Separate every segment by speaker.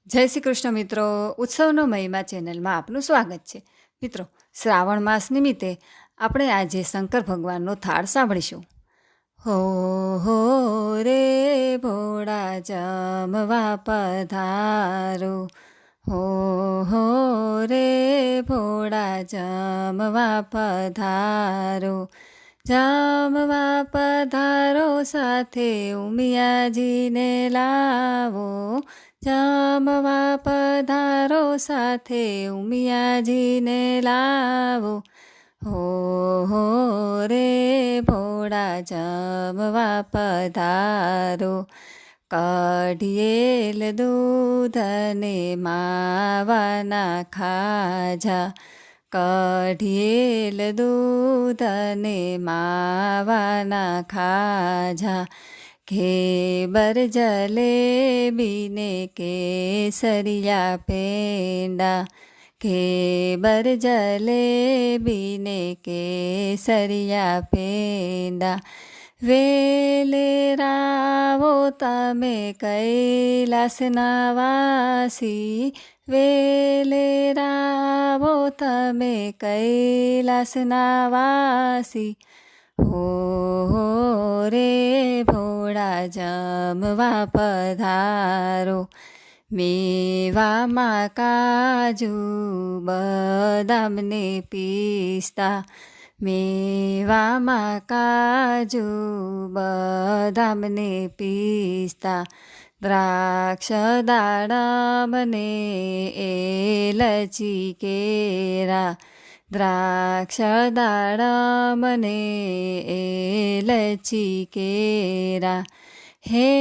Speaker 1: જય શ્રી કૃષ્ણ મિત્રો. ઉત્સવનો મહિમા ચેનલમાં આપનું સ્વાગત છે. મિત્રો, શ્રાવણ માસ નિમિત્તે આપણે આજે શંકર ભગવાનનો થાળ સાંભળીશું. હો રે ભોળા જમવા પધારો, હો રે ભોળા જમવા પધારો, જમવા પધારો સાથે ઉમિયાજીને લાવો, જમવા પધારો સાથે ઉમિયાજીને લાવો, હો રે ભોળા જમવા પધારો, કઢિયેલ દૂધને માવાના ખાજા, કઢિયેલ દૂધને માવાના ખાજા, ઘેબર જલેબીને કેસરિયા પેંડા, ઘેબર જલેબીને કેસરિયા પેંડા, વેલે રાવો તમે કૈલાસના વાસી, વેલે રાવો તમે કૈલાસના વાસી, હો રે ભોળા જમવા પધારો, મેવામાં કાજુ બદામને પિસ્તા, મેવામાં કાજુ બદામને પિસ્તા, દ્રાક્ષ દાડમને એલચી કેરા, દ્રાક્ષ દાડમને એલચી કેરા, હે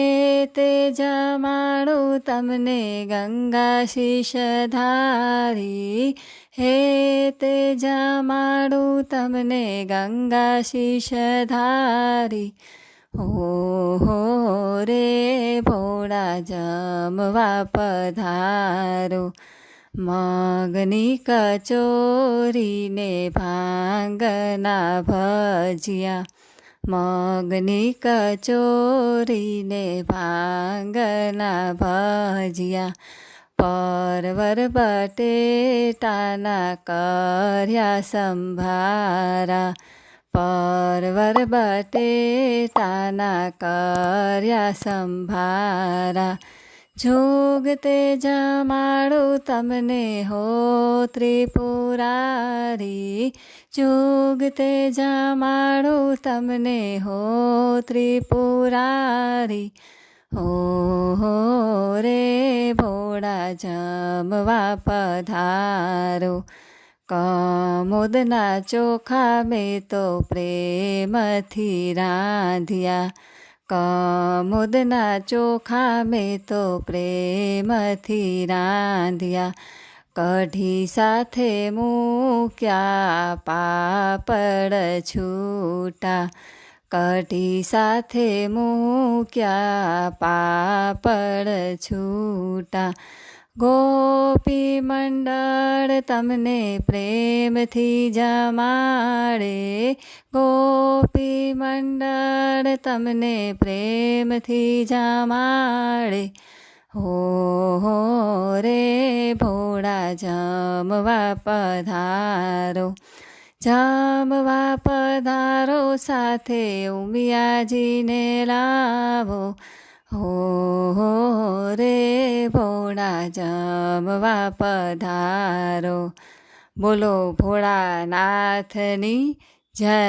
Speaker 1: તે જમાડું તમને ગંગા શીશધારી, હે તે જમાડું તમને ગંગા શીશધારી, હો રે ભોળા જમવા પધારો, મગની કચોરીને ભાંગના ભજીયા, મગની કચોરીને ભાંગના ભજીયા, પરવર બટેટાના કર્યા સંભારા, પરવર બટેટાના કર્યા સંભારા, જોગ તે જમાડું તમને હો ત્રિપુરારી, જોગ તે જમાડું તમને હો ત્રિપુરારી, હો રે ભોળા જમવા પધારો, કમોદના ચોખા મેં તો પ્રેમથી રાંધ્યા, કમોદના ચોખા મેં તો પ્રેમથી રાંધ્યા, કઢી સાથે મૂક્યા પાપડ છૂટા, કઢી સાથે મૂક્યા પાપડ છૂટા, ગોપી મંડળ તમને પ્રેમથી જમાડે, ગોપી મંડળ તમને પ્રેમથી જમાડે, હો રે ભોળા જમવા પધારો, જમવા પધારો સાથે ઉમિયાજીને લાવો, હો રે ભોળા જમવા પધારો. બોલો ભોળાનાથની જય.